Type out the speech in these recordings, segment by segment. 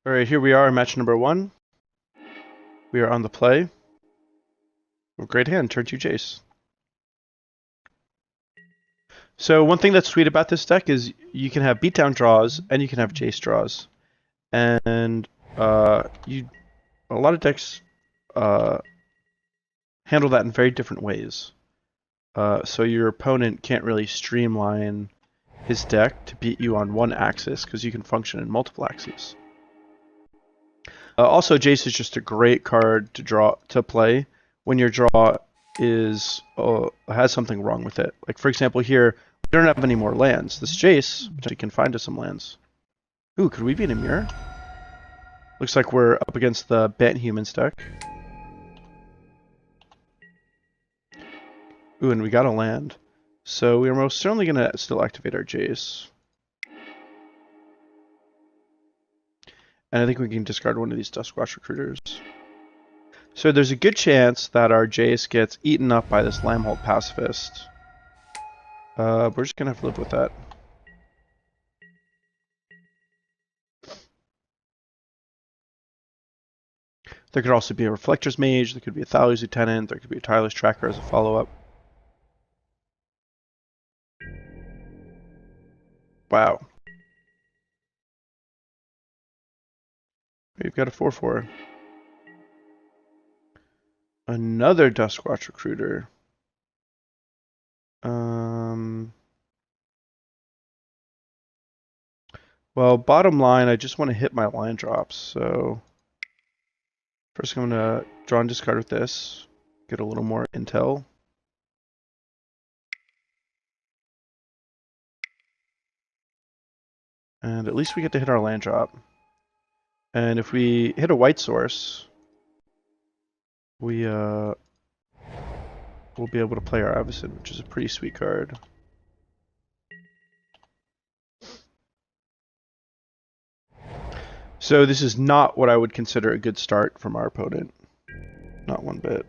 All right, here we are, match number 1. We are on the play. Great hand, turn 2 Jace. So one thing that's sweet about this deck is you can have beatdown draws and you can have Jace draws, and a lot of decks handle that in very different ways. So your opponent can't really streamline his deck to beat you on one axis because you can function in multiple axes. Also, Jace is just a great card to play when your draw is has something wrong with it. Like for example, here we don't have any more lands. This Jace potentially can find us some lands. Ooh, could we beat a mirror? Looks like we're up against the Bant humans deck. Ooh, and we got a land. So we are most certainly going to still activate our Jace. And I think we can discard one of these Duskwatch recruiters. So there's a good chance that our Jace gets eaten up by this Lambholt Pacifist. We're just going to have to live with that. There could also be a Reflector's Mage, there could be a Thalys Lieutenant, there could be a Tireless Tracker as a follow-up. Wow. We've got a 4/4. Another Duskwatch recruiter. Well, bottom line, I just want to hit my line drops. So first I'm going to draw and discard with this. Get a little more intel. And at least we get to hit our land drop. And if we hit a white source, we'll be able to play our Avacyn, which is a pretty sweet card. So this is not what I would consider a good start from our opponent. Not one bit.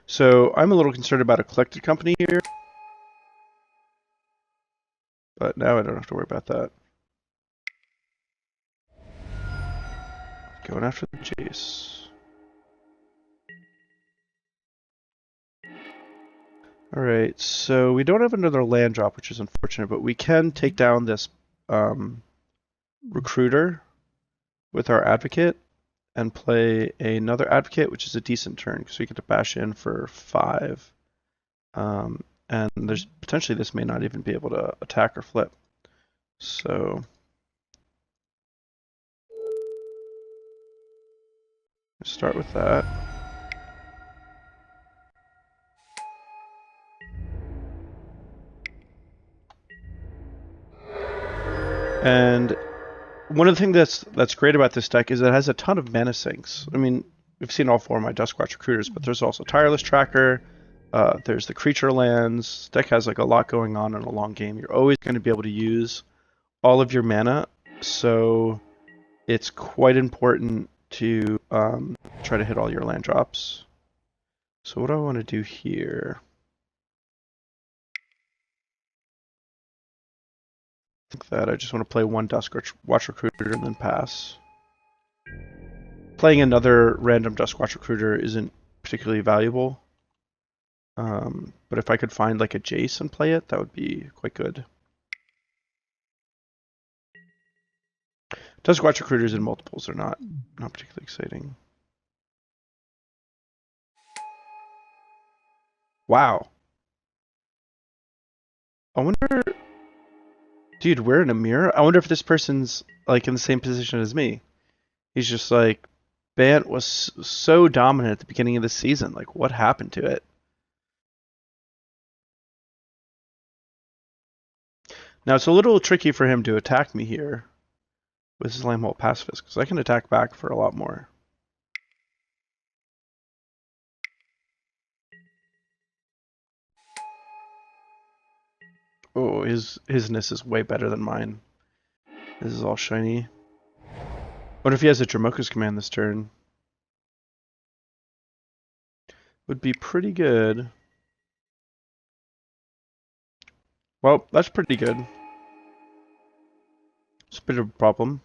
So I'm a little concerned about a collected company here. But now I don't have to worry about that. Going after the Jace. Alright, so we don't have another land drop, which is unfortunate, but we can take down this recruiter with our advocate and play another advocate, which is a decent turn because we get to bash in for 5. And there's potentially this may not even be able to attack or flip. So start with that. And one of the things that's great about this deck is it has a ton of mana sinks. I mean, we've seen all 4 of my Duskwatch recruiters, but there's also Tireless Tracker. There's the creature lands. This deck has like a lot going on in a long game. You're always going to be able to use all of your mana, so it's quite important to try to hit all your land drops. So what do I want to do here? I think that I just want to play one Duskwatch recruiter and then pass. Playing another random Duskwatch recruiter isn't particularly valuable. But if I could find like a Jace and play it, that would be quite good. Duskwatch recruiters in multiples are not particularly exciting. Wow. I wonder... Dude, we're in a mirror? I wonder if this person's like in the same position as me. He's just like, Bant was so dominant at the beginning of the season. Like, what happened to it? Now, it's a little tricky for him to attack me here with his Lambholt Pacifist, because I can attack back for a lot more. Oh, his Nissa is way better than mine. This is all shiny. What if he has a Dromoka's command this turn? would be pretty good. Well, that's pretty good. It's a bit of a problem.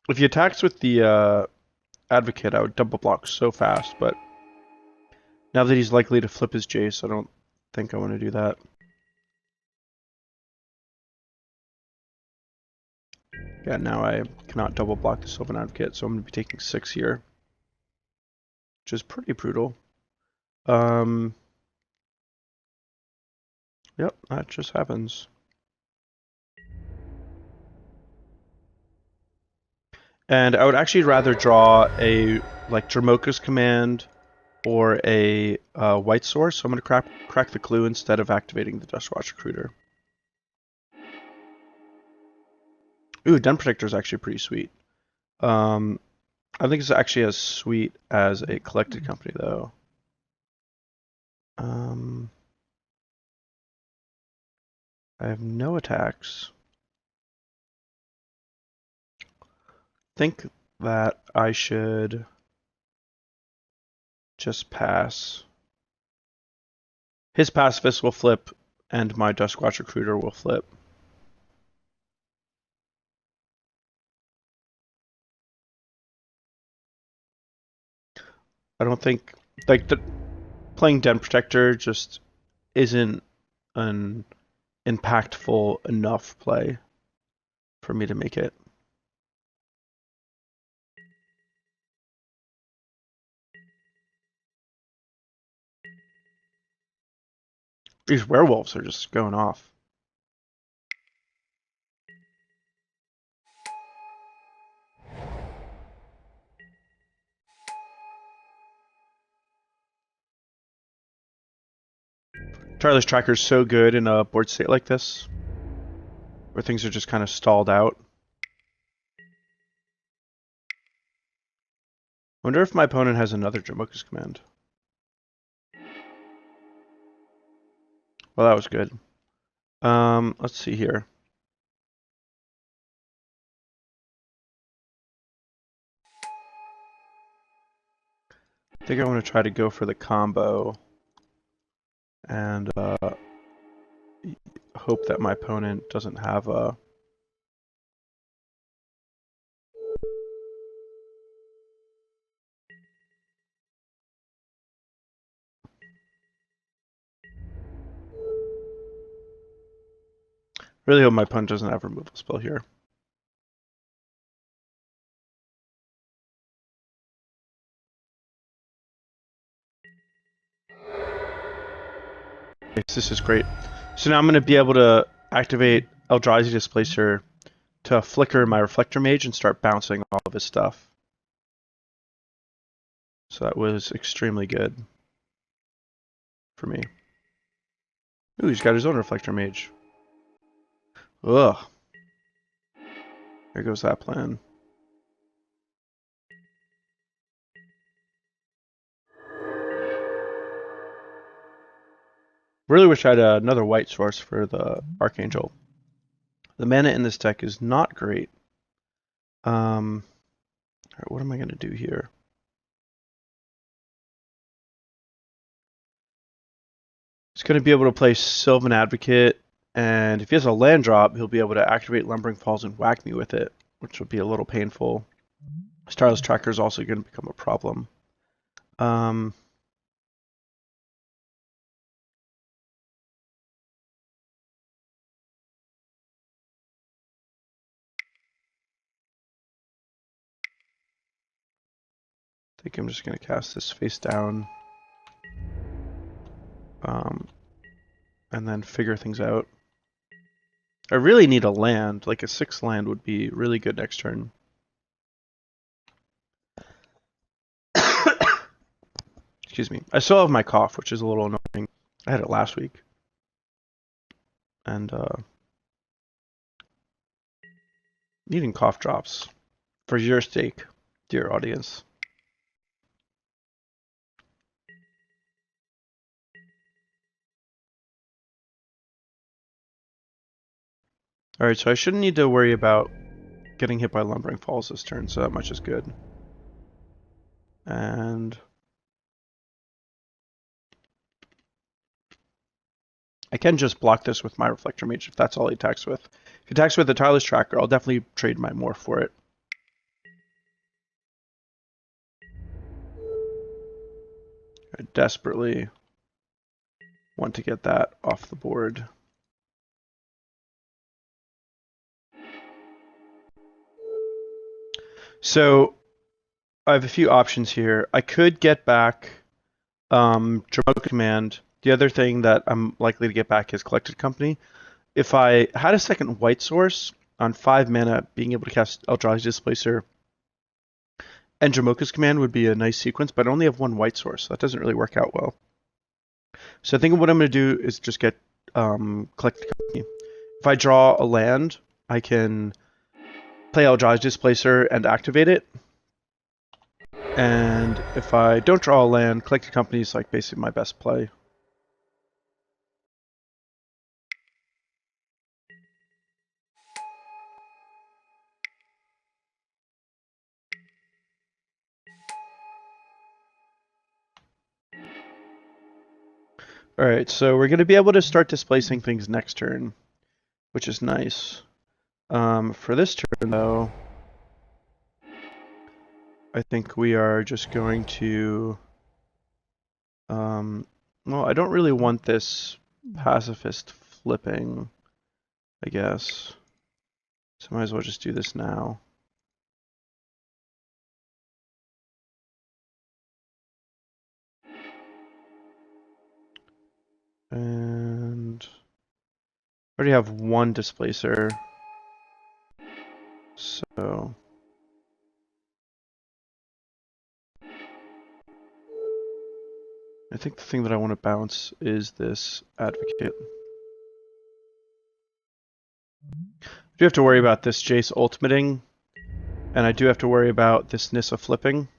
If he attacks with the Advocate, I would double block so fast, but now that he's likely to flip his Jace, I don't think I want to do that. Yeah, now I cannot double block the Sylvan Advocate, so I'm going to be taking 6 here, which is pretty brutal. Yep, that just happens. And I would actually rather draw a like Dromoka's Command or a White Source, so I'm going to crack the clue instead of activating the Duskwatch Recruiter. Ooh, Den Protector is actually pretty sweet. I think it's actually as sweet as a Collected Company, though. I have no attacks. Think that I should just pass. His Pacifist will flip, and my Duskwatch Recruiter will flip. I don't think, like, playing Den Protector just isn't an impactful enough play for me to make it. These werewolves are just going off. Tireless Tracker is so good in a board state like this, where things are just kind of stalled out. Wonder if my opponent has another Dromoka's Command. Well, that was good. Let's see here. I think I want to try to go for the combo and hope that my opponent doesn't have a... Really hope my opponent doesn't have a removal spell here. Yes, this is great. So now I'm going to be able to activate Eldrazi Displacer to flicker my Reflector Mage and start bouncing all of his stuff. So that was extremely good for me. Ooh, he's got his own Reflector Mage. Ugh. There goes that plan. Really wish I had another white source for the Archangel. The mana in this deck is not great. Alright, what am I going to do here? He's going to be able to play Sylvan Advocate, and if he has a land drop, he'll be able to activate Lumbering Falls and whack me with it, which would be a little painful. Tireless Tracker is also going to become a problem. I think I'm just going to cast this face down. And then figure things out. I really need a land. Like a 6 land would be really good next turn. Excuse me. I still have my cough, which is a little annoying. I had it last week. And needing cough drops for your sake, dear audience. Alright, so I shouldn't need to worry about getting hit by Lumbering Falls this turn, so that much is good. And I can just block this with my Reflector Mage if that's all he attacks with. If he attacks with the Tireless Tracker, I'll definitely trade my Morph for it. I desperately want to get that off the board. So I have a few options here. I could get back Dromoka Command. The other thing that I'm likely to get back is Collected Company. If I had a second white source on 5 mana, being able to cast Eldrazi Displacer and Dromoka's Command would be a nice sequence, but I only have one white source. So that doesn't really work out well. So I think what I'm going to do is just get Collected Company. If I draw a land, I can play Eldrazi Displacer and activate it. And if I don't draw a land, Collected Company is like basically my best play. Alright, so we're going to be able to start displacing things next turn, which is nice. For this turn, though, I think we are just going to... well, I don't really want this Pacifist flipping, I guess. So I might as well just do this now. And I already have one Displacer. So I think the thing that I want to bounce is this Advocate. I do have to worry about this Jace ultimating, and I do have to worry about this Nissa flipping.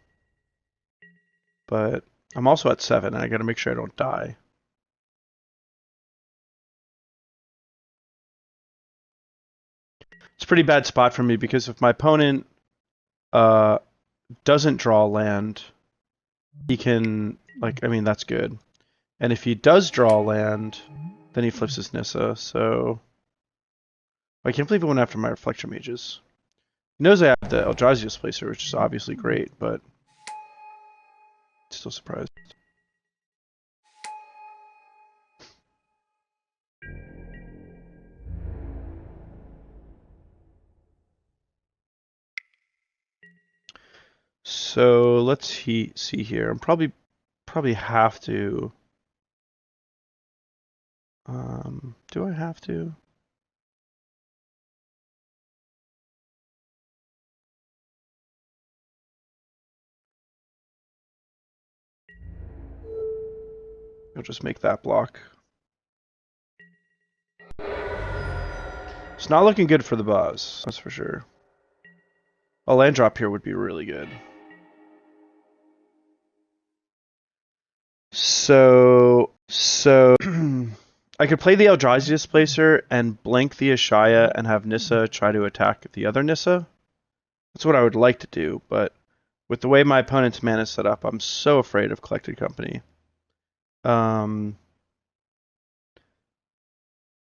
But I'm also at 7, and I gotta make sure I don't die. It's a pretty bad spot for me, because if my opponent doesn't draw land, he can, like, I mean, that's good. And if he does draw land, then he flips his Nissa, so... I can't believe he went after my Reflector Mages. He knows I have the Eldrazi Displacer, which is obviously great, but... still surprised. So let's see here. I'm probably have to. Do I have to? I'll just make that block. It's not looking good for the boss, that's for sure. A land drop here would be really good. So I could play the Eldrazi Displacer and blink the Ashaya and have Nissa try to attack the other Nissa. That's what I would like to do, but with the way my opponent's mana is set up, I'm so afraid of Collected Company.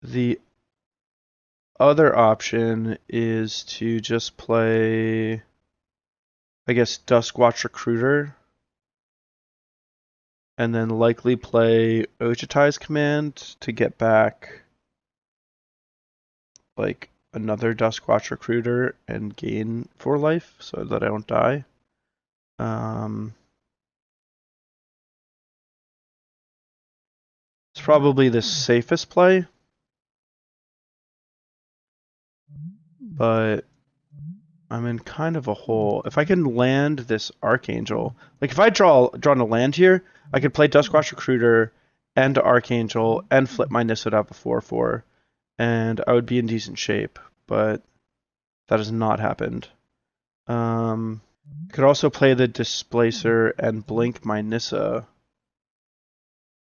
The other option is to just play, I guess, Duskwatch Recruiter, and then likely play Ojutai's Command to get back like another Duskwatch Recruiter and gain 4 life so that I don't die. It's probably the safest play, but I'm in kind of a hole. If I can land this Archangel, like if I drawn a land here, I could play Duskwatch Recruiter and Archangel and flip my Nissa up a 4/4, and I would be in decent shape, but that has not happened. Could also play the Displacer and blink my Nissa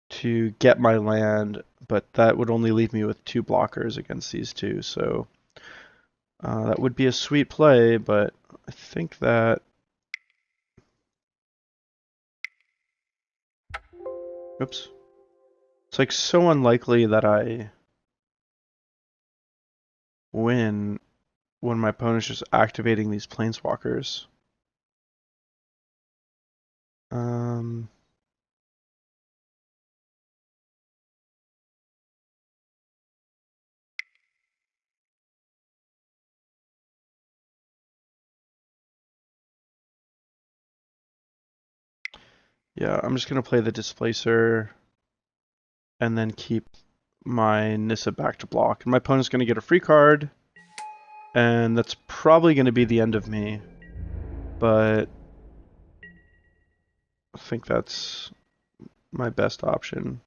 to get my land, but that would only leave me with 2 blockers against these two, so that would be a sweet play, but I think that Oops. It's like so unlikely that I win when my opponent's just activating these planeswalkers. Yeah, I'm just gonna play the Displacer and then keep my Nissa back to block. And my opponent's gonna get a free card, and that's probably gonna be the end of me. But I think that's my best option.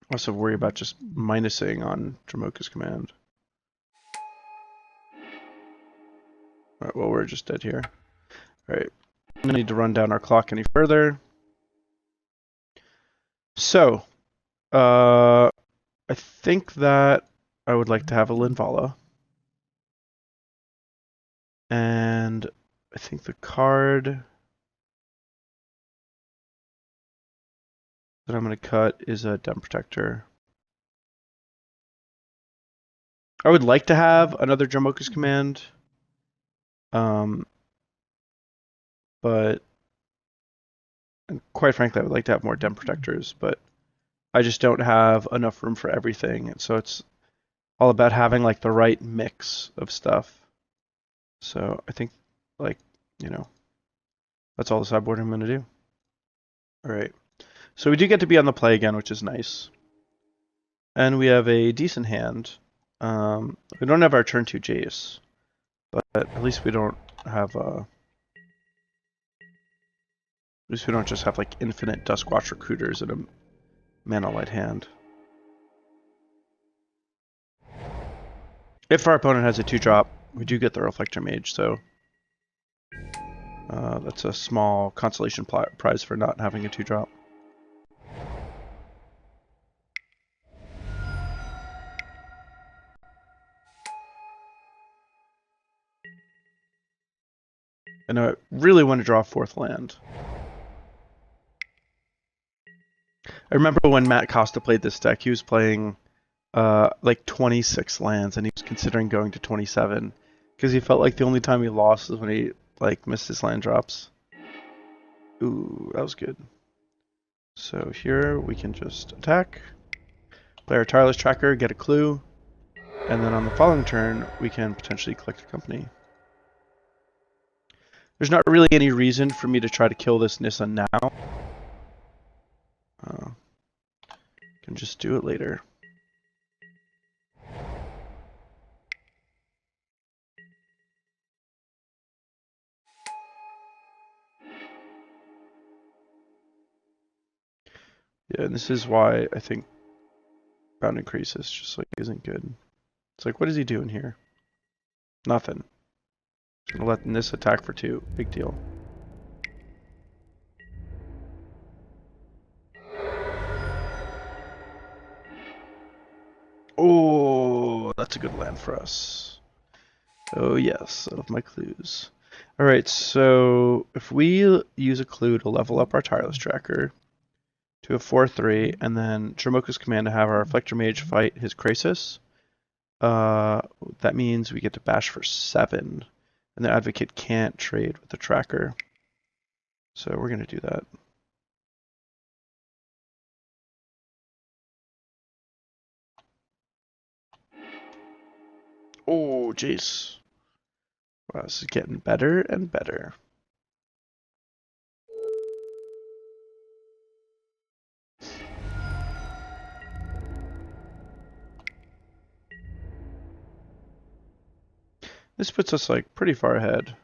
I also worry about just minusing on Dromoka's command. Alright, well, we're just dead here. Alright, I don't need to run down our clock any further. So, I think that I would like to have a Linvala. And I think the card that I'm going to cut is a Dem Protector. I would like to have another Dromoka's command. But and quite frankly, I would like to have more Dem Protectors, but I just don't have enough room for everything. And so it's all about having like the right mix of stuff. So I think, like, you know, that's all the sideboard I'm going to do. All right. So we do get to be on the play again, which is nice. And we have a decent hand. We don't have our turn 2 Jace, but at least we don't have at least we don't just have like infinite Duskwatch Recruiters in a mana light hand. If our opponent has a 2-drop, we do get the Reflector Mage, so that's a small consolation prize for not having a 2-drop. And I really want to draw a 4th land. I remember when Matt Costa played this deck, he was playing like 26 lands, and he was considering going to 27 because he felt like the only time he lost was when he like missed his land drops. Ooh, that was good. So here we can just attack, play our Tireless Tracker, get a clue, and then on the following turn we can potentially collect a company. There's not really any reason for me to try to kill this Nissa now. Can just do it later. Yeah, and this is why I think Bound Increases just like isn't good. It's like, what is he doing here? Nothing. Just gonna let this attack for 2. Big deal. Oh, that's a good land for us. Oh yes, I love my clues. Alright, so if we use a clue to level up our Tireless Tracker to a 4/3, and then Dromoka's command to have our Reflector Mage fight his Krasis, that means we get to bash for 7, and the Advocate can't trade with the Tracker. So we're going to do that. Oh, Jace. Wow, this is getting better and better. This puts us like pretty far ahead.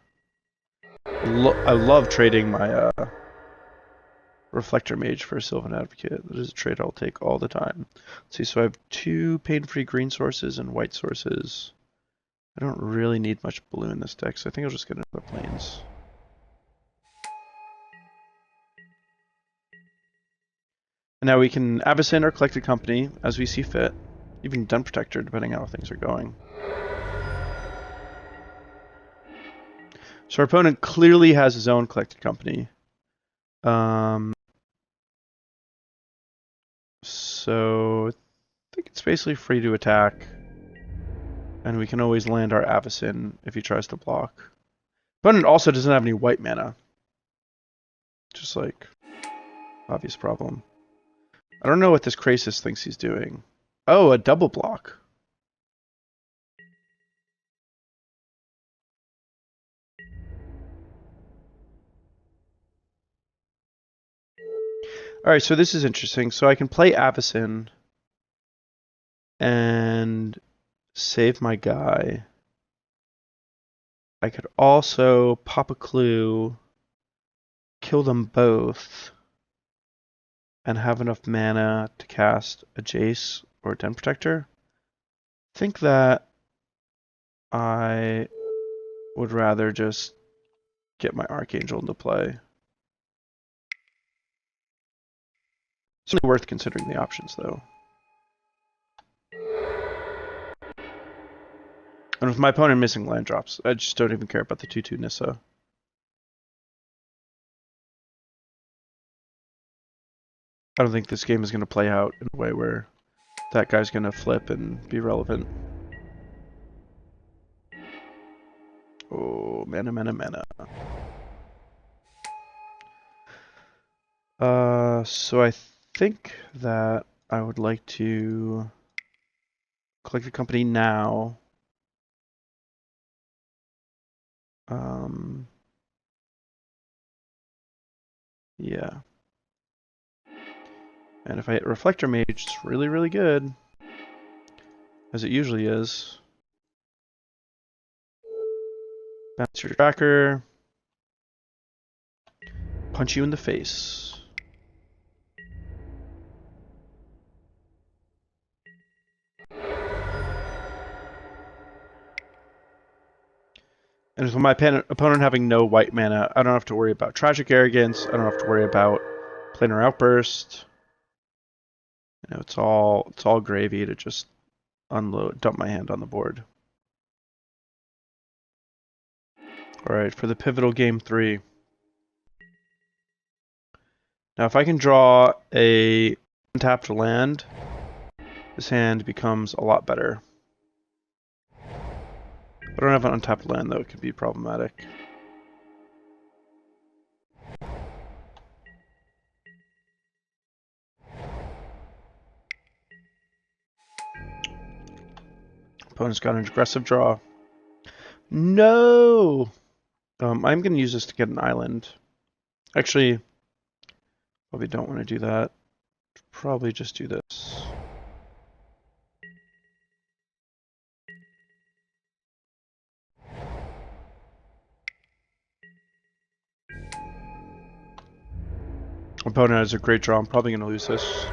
I love trading my Reflector Mage for a Sylvan Advocate. That is a trade I'll take all the time. Let's see, so I have 2 pain-free green sources and white sources. I don't really need much blue in this deck, so I think I'll just get another plains. And now we can Avacyn or collect a company as we see fit. Even Dem Protector, depending on how things are going. So our opponent clearly has his own collected company. So I think it's basically free to attack. And we can always land our Avacyn if he tries to block. Opponent also doesn't have any white mana. Just like, obvious problem. I don't know what this Krasis thinks he's doing. Oh, a double block. Alright, so this is interesting. So I can play Avacyn and save my guy. I could also pop a clue, kill them both, and have enough mana to cast a Jace or a Den Protector. I think that I would rather just get my Archangel into play. It's really worth considering the options, though. And with my opponent missing land drops, I just don't even care about the 2/2 Nissa. I don't think this game is going to play out in a way where that guy's going to flip and be relevant. Oh, mana, mana, mana. So I think that I would like to collect the company now. Yeah. And if I hit Reflector Mage, it's really, really good. As it usually is. Bounce your tracker. Punch you in the face. And with my opponent having no white mana, I don't have to worry about Tragic Arrogance. I don't have to worry about Planar Outburst. You know, it's all gravy to just dump my hand on the board. Alright, for the pivotal game 3. Now if I can draw a untapped land, this hand becomes a lot better. If I don't have an untapped land, though, it could be problematic. Opponent's got an aggressive draw. No! I'm going to use this to get an island. Actually, probably don't want to do that. Probably just do this. Opponent has a great draw. I'm probably going to lose this.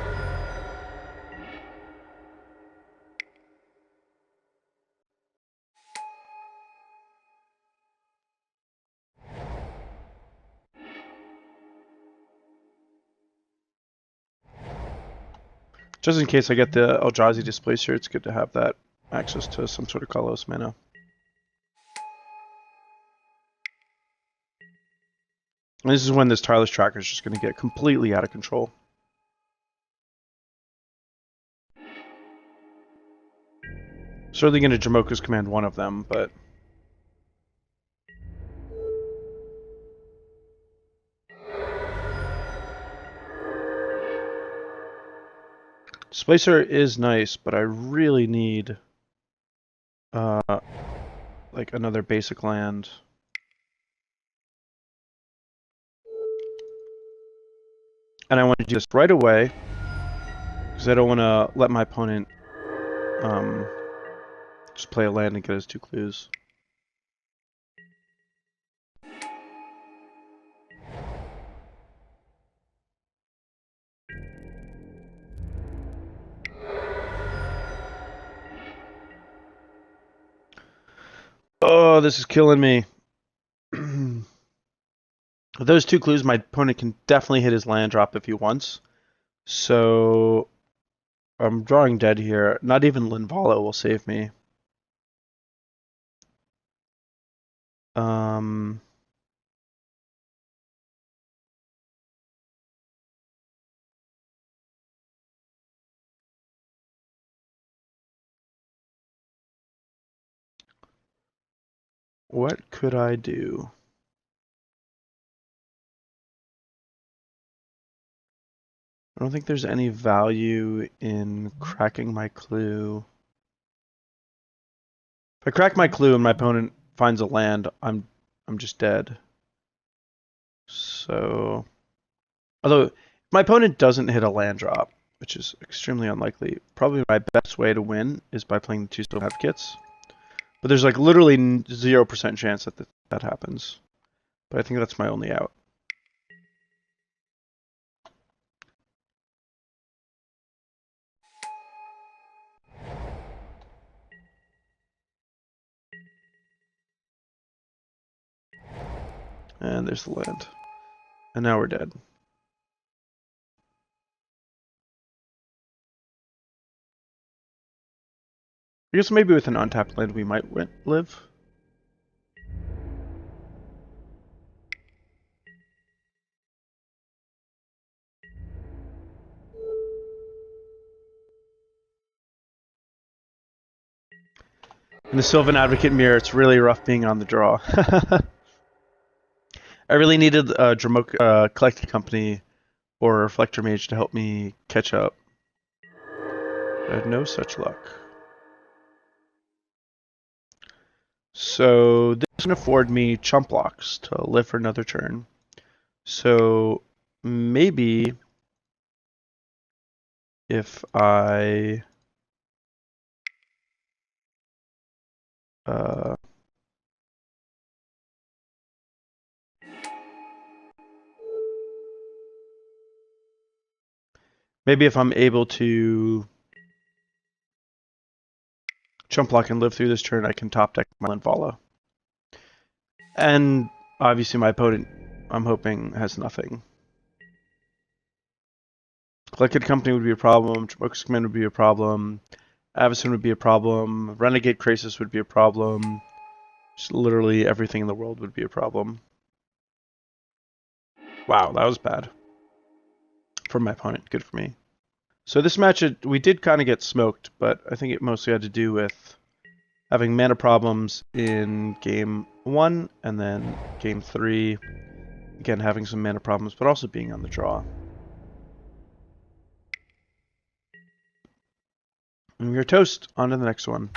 Just in case I get the Eldrazi Displacer, it's good to have that access to some sort of colorless mana. And this is when this Tireless Tracker is just going to get completely out of control. Certainly going to Dromoka's command one of them, but... Displacer is nice, but I really need like another basic land. And I want to do this right away because I don't want to let my opponent just play a land and get his 2 clues. Oh, this is killing me. With those 2 clues, my opponent can definitely hit his land drop if he wants. So I'm drawing dead here. Not even Linvala will save me. What could I do? I don't think there's any value in cracking my clue. If I crack my clue and my opponent finds a land, I'm just dead. So, although if my opponent doesn't hit a land drop, which is extremely unlikely, probably my best way to win is by playing the 2 Sylvan Advocates. But there's like literally 0% chance that that happens. But I think that's my only out. And there's the land. And now we're dead. I guess maybe with an untapped land we might live. In the Sylvan Advocate mirror, it's really rough being on the draw. I really needed a Dromoka Collecting Company or a Reflector Mage to help me catch up. I had no such luck. So this can afford me chump blocks to live for another turn. So maybe if I maybe if I'm able to chump block and live through this turn, I can top deck my Landvala. And obviously my opponent, I'm hoping, has nothing. Collected Company would be a problem, Dromoka's Command would be a problem, Avacyn would be a problem, Renegade Crisis would be a problem, just literally everything in the world would be a problem. Wow, that was bad. For my opponent, good for me. So this match, we did kind of get smoked, but I think it mostly had to do with having mana problems in game 1, and then game 3, again having some mana problems, but also being on the draw. And we're toast. On to the next one.